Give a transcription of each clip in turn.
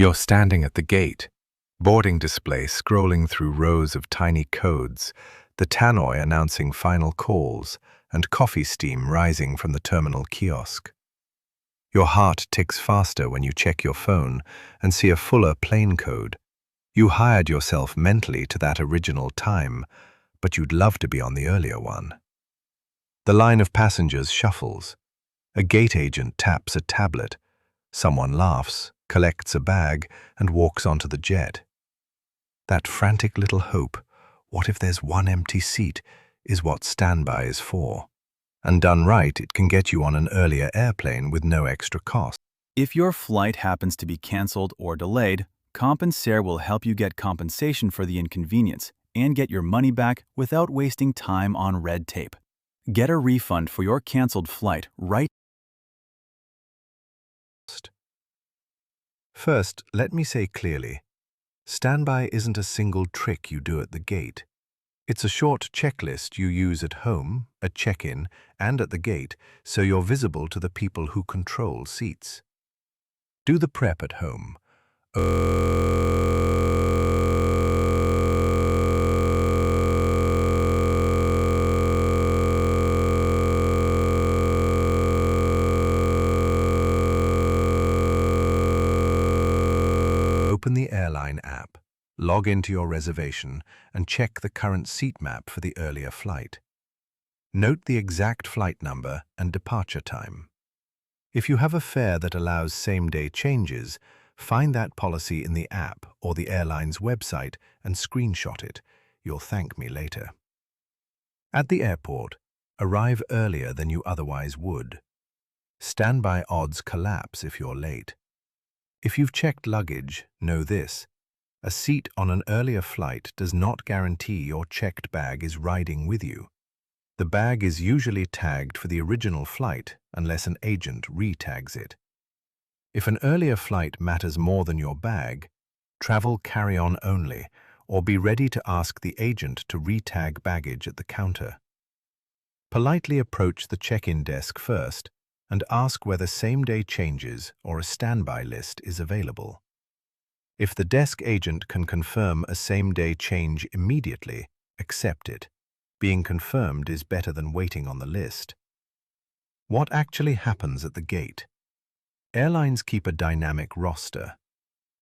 You're standing at the gate, boarding display scrolling through rows of tiny codes, the tannoy announcing final calls, and coffee steam rising from the terminal kiosk. Your heart ticks faster when you check your phone and see a fuller plane code. You hired yourself mentally to that original time, but you'd love to be on the earlier one. The line of passengers shuffles. A gate agent taps a tablet. Someone laughs, collects a bag, and walks onto the jet. That frantic little hope, what if there's one empty seat, is what standby is for. And done right, it can get you on an earlier airplane with no extra cost. If your flight happens to be canceled or delayed, Compensair will help you get compensation for the inconvenience and get your money back without wasting time on red tape. Get a refund for your canceled flight right. First, let me say clearly, standby isn't a single trick you do at the gate. It's a short checklist you use at home, at check-in, and at the gate, so you're visible to the people who control seats. Do the prep at home. Open the airline app, log into your reservation, and check the current seat map for the earlier flight. Note the exact flight number and departure time. If you have a fare that allows same-day changes, find that policy in the app or the airline's website and screenshot it. You'll thank me later. At the airport, arrive earlier than you otherwise would. Standby odds collapse if you're late. If you've checked luggage, know this: a seat on an earlier flight does not guarantee your checked bag is riding with you. The bag is usually tagged for the original flight unless an agent re-tags it. If an earlier flight matters more than your bag, travel carry-on only, or be ready to ask the agent to re-tag baggage at the counter. Politely approach the check-in desk first and ask whether same-day changes or a standby list is available. If the desk agent can confirm a same-day change immediately, accept it. Being confirmed is better than waiting on the list. What actually happens at the gate? Airlines keep a dynamic roster.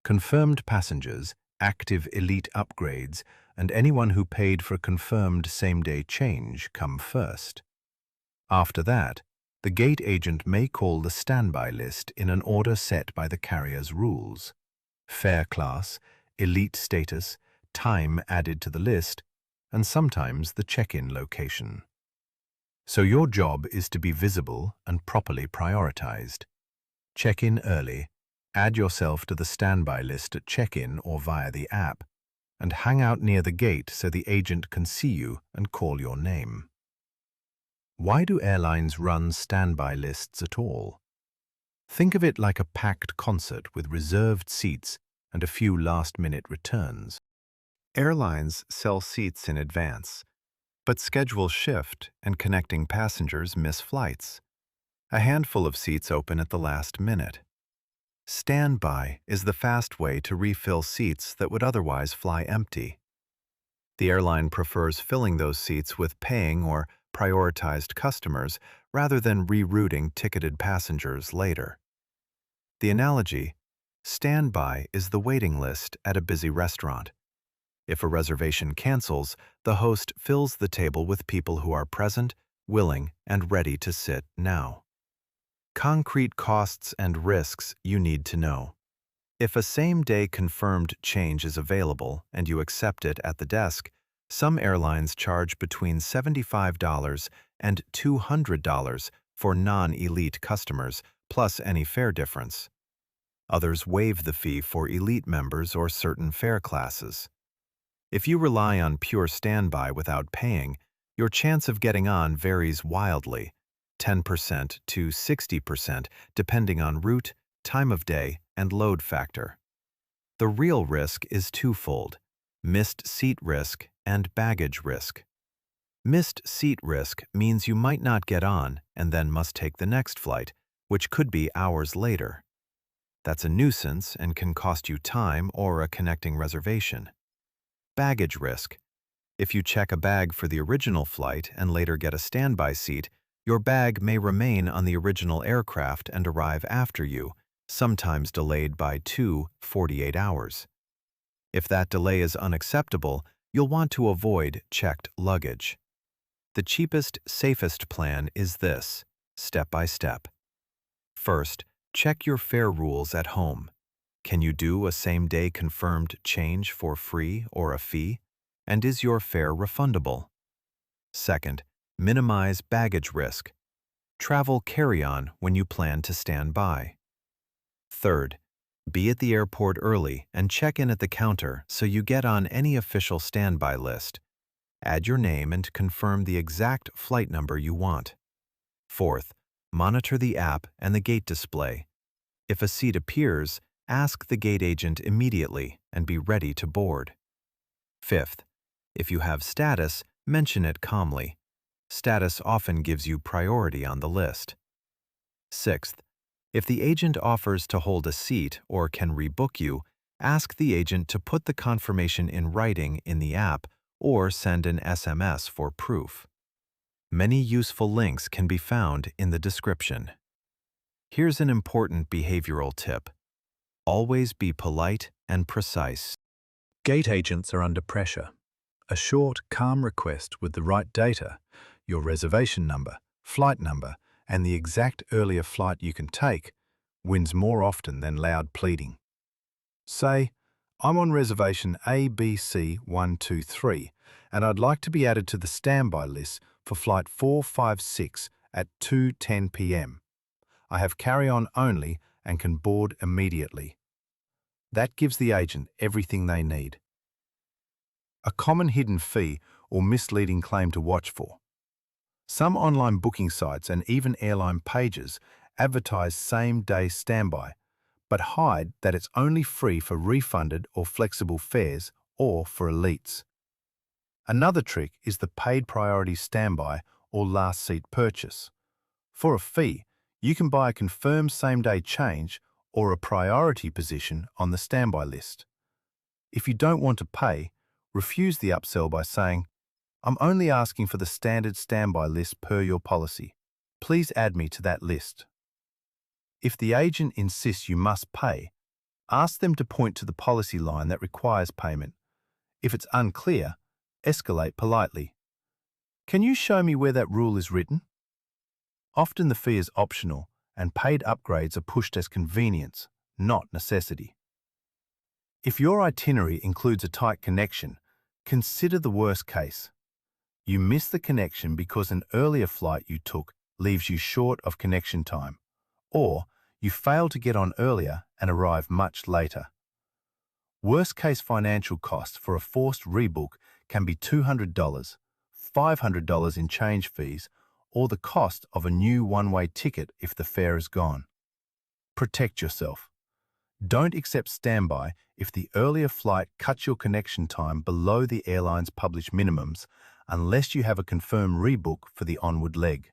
Confirmed passengers, active elite upgrades, and anyone who paid for confirmed same-day change come first. After that, the gate agent may call the standby list in an order set by the carrier's rules. Fare class, elite status, time added to the list, and sometimes the check-in location. So your job is to be visible and properly prioritized. Check in early, add yourself to the standby list at check-in or via the app, and hang out near the gate so the agent can see you and call your name. Why do airlines run standby lists at all? Think of it like a packed concert with reserved seats and a few last-minute returns. Airlines sell seats in advance, but schedules shift and connecting passengers miss flights. A handful of seats open at the last minute. Standby is the fast way to refill seats that would otherwise fly empty. The airline prefers filling those seats with paying or prioritized customers rather than rerouting ticketed passengers later. The analogy: standby is the waiting list at a busy restaurant. If a reservation cancels, the host fills the table with people who are present, willing, and ready to sit now. Concrete costs and risks you need to know. If a same-day confirmed change is available and you accept it at the desk, some airlines charge between $75 and $200 for non-elite customers, plus any fare difference. Others waive the fee for elite members or certain fare classes. If you rely on pure standby without paying, your chance of getting on varies wildly, 10% to 60% depending on route, time of day, and load factor. The real risk is twofold: missed seat risk and baggage risk. Missed seat risk means you might not get on and then must take the next flight, which could be hours later. That's a nuisance and can cost you time or a connecting reservation. Baggage risk. If you check a bag for the original flight and later get a standby seat, your bag may remain on the original aircraft and arrive after you, sometimes delayed by 48 hours. If that delay is unacceptable, you'll want to avoid checked luggage. The cheapest, safest plan is this, step by step. First, check your fare rules at home. Can you do a same-day confirmed change for free or a fee? And is your fare refundable? Second, minimize baggage risk. Travel carry-on when you plan to stand by. Third, be at the airport early and check in at the counter so you get on any official standby list. Add your name and confirm the exact flight number you want. Fourth, monitor the app and the gate display. If a seat appears, ask the gate agent immediately and be ready to board. Fifth, if you have status, mention it calmly. Status often gives you priority on the list. Sixth, if the agent offers to hold a seat or can rebook you, ask the agent to put the confirmation in writing in the app or send an SMS for proof. Many useful links can be found in the description. Here's an important behavioral tip. Always be polite and precise. Gate agents are under pressure. A short, calm request with the right data, your reservation number, flight number, and the exact earlier flight you can take, wins more often than loud pleading. Say, I'm on reservation ABC 123, and I'd like to be added to the standby list for flight 456 at 2:10 p.m. I have carry-on only and can board immediately. That gives the agent everything they need. A common hidden fee or misleading claim to watch for. Some online booking sites and even airline pages advertise same-day standby, but hide that it's only free for refunded or flexible fares or for elites. Another trick is the paid priority standby or last seat purchase. For a fee, you can buy a confirmed same-day change or a priority position on the standby list. If you don't want to pay, refuse the upsell by saying, I'm only asking for the standard standby list per your policy. Please add me to that list. If the agent insists you must pay, ask them to point to the policy line that requires payment. If it's unclear, escalate politely. Can you show me where that rule is written? Often the fee is optional and paid upgrades are pushed as convenience, not necessity. If your itinerary includes a tight connection, consider the worst case. You miss the connection because an earlier flight you took leaves you short of connection time, or you fail to get on earlier and arrive much later. Worst-case financial costs for a forced rebook can be $200, $500 in change fees, or the cost of a new one-way ticket if the fare is gone. Protect yourself. Don't accept standby if the earlier flight cuts your connection time below the airline's published minimums, unless you have a confirmed rebook for the onward leg.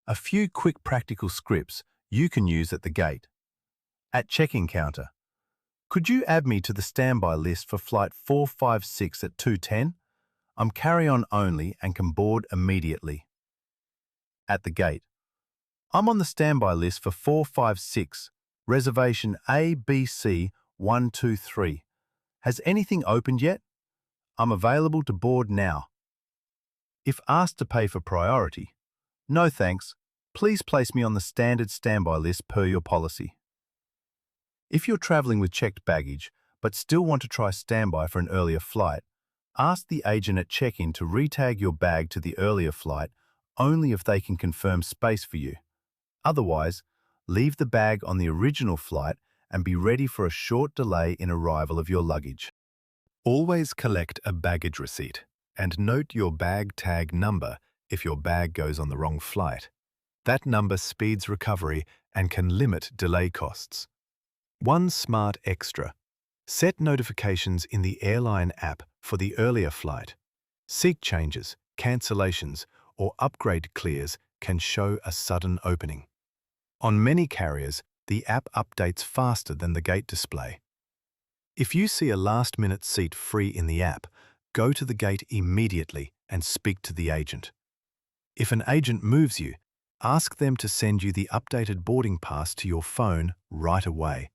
A few quick practical scripts you can use at the gate. At check-in counter, could you add me to the standby list for flight 456 at 2:10? I'm carry-on only and can board immediately. At the gate, I'm on the standby list for 456, reservation ABC 123. Has anything opened yet? I'm available to board now. If asked to pay for priority, no thanks, please place me on the standard standby list per your policy. If you're traveling with checked baggage but still want to try standby for an earlier flight, ask the agent at check-in to retag your bag to the earlier flight only if they can confirm space for you. Otherwise, leave the bag on the original flight and be ready for a short delay in arrival of your luggage. Always collect a baggage receipt and note your bag tag number if your bag goes on the wrong flight. That number speeds recovery and can limit delay costs. One smart extra. Set notifications in the airline app for the earlier flight. Seat changes, cancellations, or upgrade clears can show a sudden opening. On many carriers, the app updates faster than the gate display. If you see a last-minute seat free in the app, go to the gate immediately and speak to the agent. If an agent moves you, ask them to send you the updated boarding pass to your phone right away.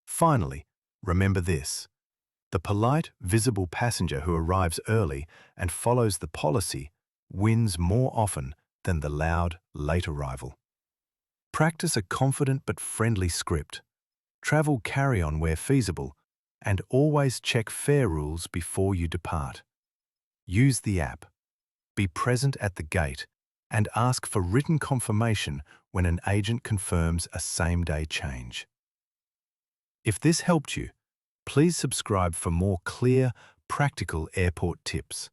Finally, remember this: the polite, visible passenger who arrives early and follows the policy wins more often than the loud, late arrival. Practice a confident but friendly script. Travel carry-on where feasible, and always check fare rules before you depart. Use the app. Be present at the gate and ask for written confirmation when an agent confirms a same-day change. If this helped you, please subscribe for more clear, practical airport tips.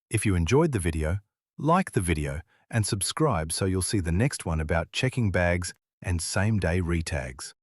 If you enjoyed the video, like the video and subscribe so you'll see the next one about checking bags and same-day retags.